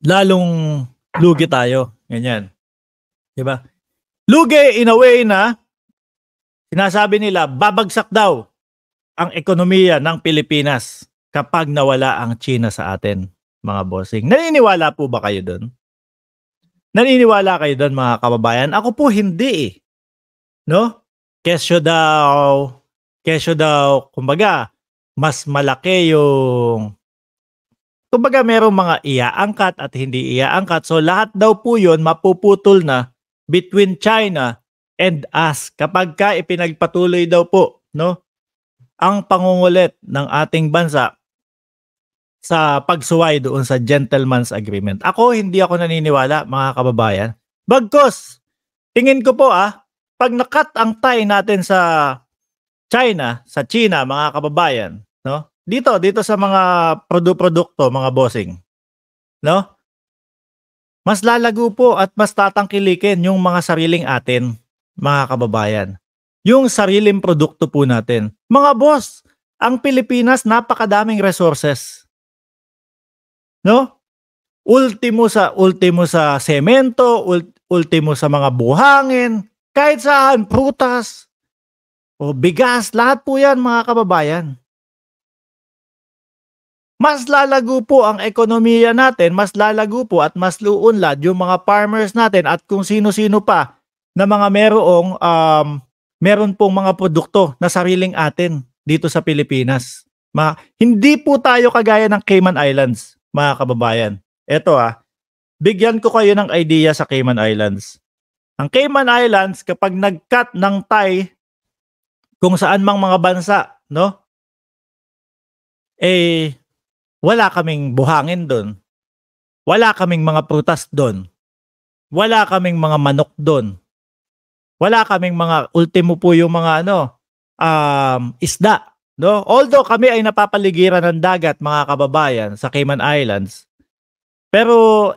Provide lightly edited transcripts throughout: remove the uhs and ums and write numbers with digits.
lalong lugi tayo. Ganyan. Diba? Lugi in a way na sinasabi nila, babagsak daw ang ekonomiya ng Pilipinas kapag nawala ang China sa atin, mga bossing. Naniniwala po ba kayo doon? Naniniwala kayo doon, mga kababayan? Ako po hindi eh. No? Kesyo daw, kumbaga, mas malaki yung, kumbaga merong mga iaangkat at hindi iaangkat. So lahat daw po yun mapuputol na between China and us kapag ka ipinagpatuloy daw po, no, ang pangungulit ng ating bansa sa pagsuway doon sa gentleman's agreement. Ako, hindi ako naniniwala, mga kababayan. Bagkus, tingin ko po pag nakat ang tie natin sa China, mga kababayan, no? Dito sa mga produkto, mga bossing, no? Mas lalago po at mas tatangkilikin yung mga sariling atin, mga kababayan. Yung sariling produkto po natin. Mga boss, ang Pilipinas napakadaming resources. No? Ultimo sa semento, ultimo sa mga buhangin, kahit saan, prutas, o bigas, lahat po yan, mga kababayan. Mas lalago po ang ekonomiya natin, mas lalago po at mas luunlad yung mga farmers natin at kung sino-sino pa na mga meron pong mga produkto na sariling atin dito sa Pilipinas. Hindi po tayo kagaya ng Cayman Islands, mga kababayan. Eto bigyan ko kayo ng idea sa Cayman Islands. Ang Cayman Islands, kapag nag-cut ng tie kung saan mang mga bansa, no? Wala kaming buhangin doon. Wala kaming mga prutas doon. Wala kaming mga manok doon. Wala kaming mga ultimo po yung mga isda, no? Although kami ay napapaligiran ng dagat, mga kababayan, sa Cayman Islands. Pero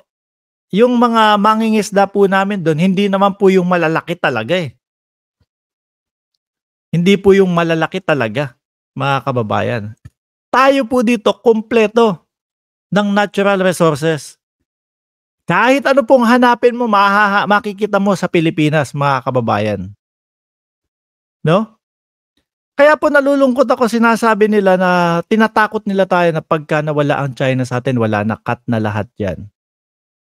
yung mga mangingisda po namin doon, hindi naman po yung malalaki talaga eh. Hindi po yung malalaki talaga, mga kababayan. Tayo po dito kompleto ng natural resources. Kahit ano pong hanapin mo, makikita mo sa Pilipinas, mga kababayan. No? Kaya po nalulungkot ako, sinasabi nila na tinatakot nila tayo na pagka nawala ang China sa atin, wala na, cut na lahat yan.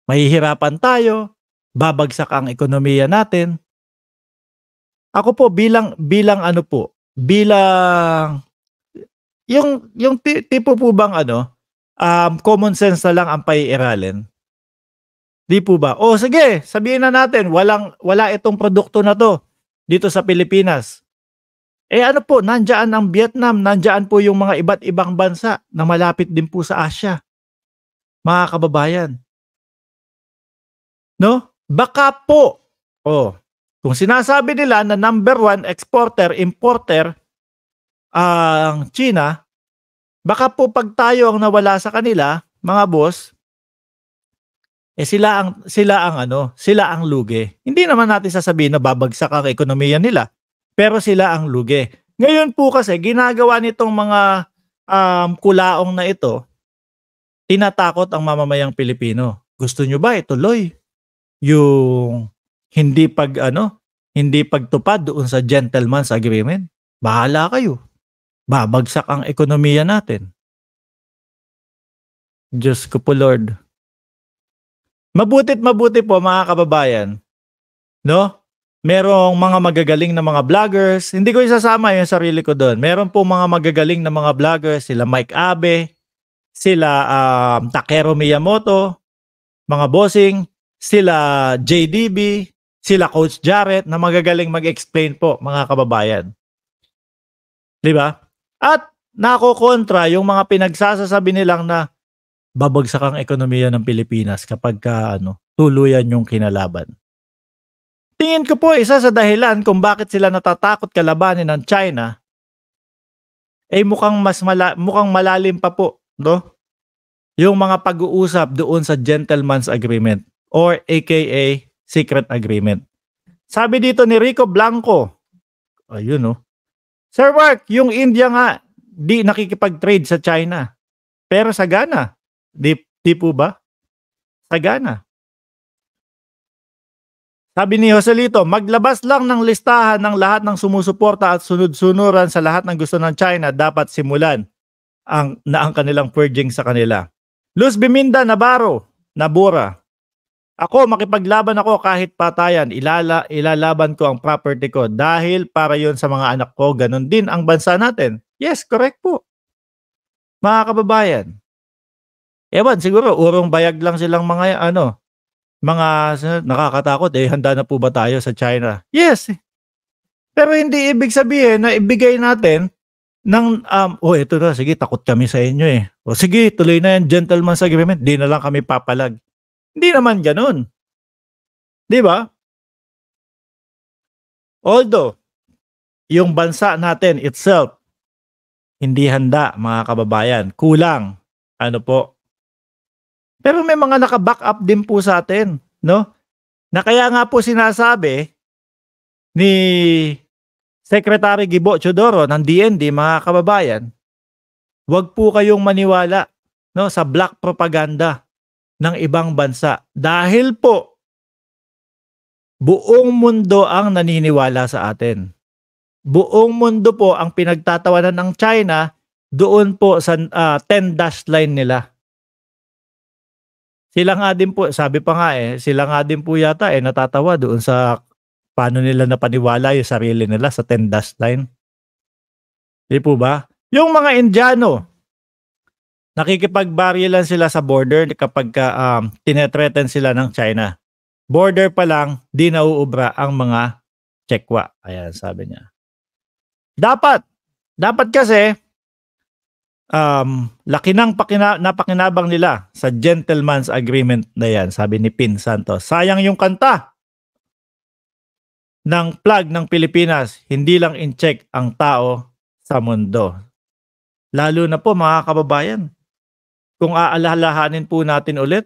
Mahihirapan tayo, babagsak ang ekonomiya natin. Ako po bilang yung tipo po bang common sense na lang ang paiiralin. Di po ba? O sige, sabihin na natin, wala itong produkto na to dito sa Pilipinas. Ano po, nandiyan ang Vietnam, nandiyan po yung mga iba't ibang bansa na malapit din po sa Asia. Mga kababayan. No? Baka po, kung sinasabi nila na number 1 exporter, importer ang China, baka po pag tayo ang nawala sa kanila, mga boss, sila ang lugi. Hindi naman natin sasabihin na babagsak ang ekonomiya nila, pero sila ang lugi. Ngayon po kasi ginagawa nitong mga kulaong na ito, tinatakot ang mamamayang Pilipino. Gusto nyo ba ituloy yung hindi pagtupad doon sa gentleman's agreement? Bahala kayo. Babagsak ang ekonomiya natin. Diyos ko po, Lord. Mabuti po, mga kababayan, no? Merong mga magagaling na mga vloggers. Hindi ko isasama yung sarili ko doon. Meron po mga magagaling na mga vloggers, sila Mike Abe, sila Takeru Miyamoto, mga bossing, sila JDB, sila Coach Jarrett na magagaling mag-explain po, mga kababayan. 'Di ba? At nakokontra yung mga pinagsasasabi nilang na babagsak ang ekonomiya ng Pilipinas kapag tuluyan yung kinalaban. Tingin ko po isa sa dahilan kung bakit sila natatakot kalabanin ng China mukhang malalim pa po, no? Yung mga pag-uusap doon sa gentleman's agreement or aka secret agreement. Sabi dito ni Rico Blanco, ayun Sir Mark, yung India nga di nakikipag-trade sa China. Pero sa Ghana, di po ba? sagana. Sabi ni Joselito, maglabas lang ng listahan ng lahat ng sumusuporta at sunod-sunuran sa lahat ng gusto ng China dapat simulan ang kanilang purging sa kanila. Luz Biminda Navarro, Nabura. Ako, makipaglaban ako kahit patayan. Ilalaban ko ang property ko dahil para yun sa mga anak ko. Ganon din ang bansa natin. Yes, correct po. Mga kababayan. Ewan, siguro urong bayag lang silang mga nakakatakot handa na po ba tayo sa China? Yes. Pero hindi ibig sabihin na ibigay natin ng ito na, sige, takot kami sa inyo eh. O sige, tuloy na yan, gentleman's agreement, di na lang kami papalag. Hindi naman ganoon. Di ba? Although, yung bansa natin itself, hindi handa, mga kababayan. Kulang. Ano po? Pero may mga naka-back up din po sa atin, no? Na kaya nga po sinasabi ni Secretary Gibo Chodoro ng DND, mga kababayan, huwag po kayong maniwala, no, sa black propaganda ng ibang bansa. Dahil po, buong mundo ang naniniwala sa atin. Buong mundo po ang pinagtatawanan ng China doon po sa 10-dash line nila. Sila nga din po, sabi pa nga sila nga din po yata natatawa doon sa paano nila napaniwala yung sarili nila sa 10-dash line. Di po ba? Yung mga Indiano, nakikipag-barrilan sila sa border kapag tinetreaten sila ng China. Border pa lang, di nauubra ang mga Chekwa. Ayan, sabi niya. Dapat kasi, laki ng napakinabang nila sa gentleman's agreement na yan, sabi ni Pin Santos. Sayang yung kanta ng flag ng Pilipinas, hindi lang in-check ang tao sa mundo. Lalo na po, mga kababayan, kung aalalahanin po natin ulit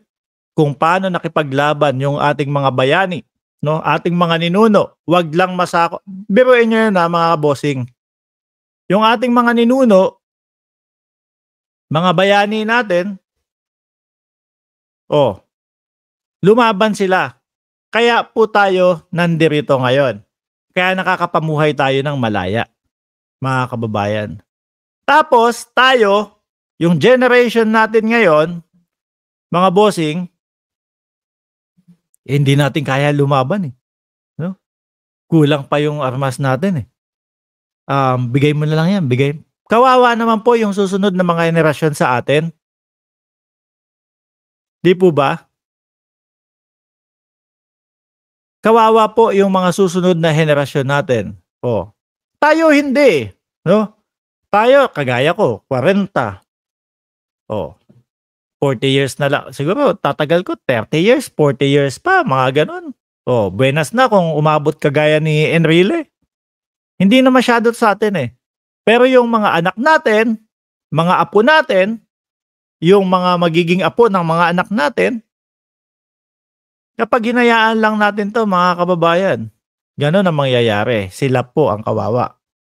kung paano nakipaglaban yung ating mga bayani, no, ating mga ninuno, wag lang masako. Biruin nyo yun mga bossing. Yung ating mga ninuno, mga bayani natin, lumaban sila. Kaya po tayo nandirito ngayon. Kaya nakakapamuhay tayo ng malaya, mga kababayan. Tapos tayo, yung generation natin ngayon, mga bossing, hindi natin kaya lumaban no? Kulang pa yung armas natin bigay mo na lang yan, bigay. Kawawa naman po yung susunod na mga henerasyon sa atin. Di po ba? Kawawa po yung mga susunod na henerasyon natin. Tayo hindi, no? Tayo, kagaya ko, 40. 40 years na lang. Siguro, tatagal ko 30 years, 40 years pa, mga ganun. Buenas na kung umabot kagaya ni Enrile. Hindi na masyado sa atin Pero yung mga anak natin, mga apo natin, yung mga magiging apo ng mga anak natin, kapag hinayaan lang natin to, mga kababayan, ganun ang mangyayari. Sila po ang kawawa.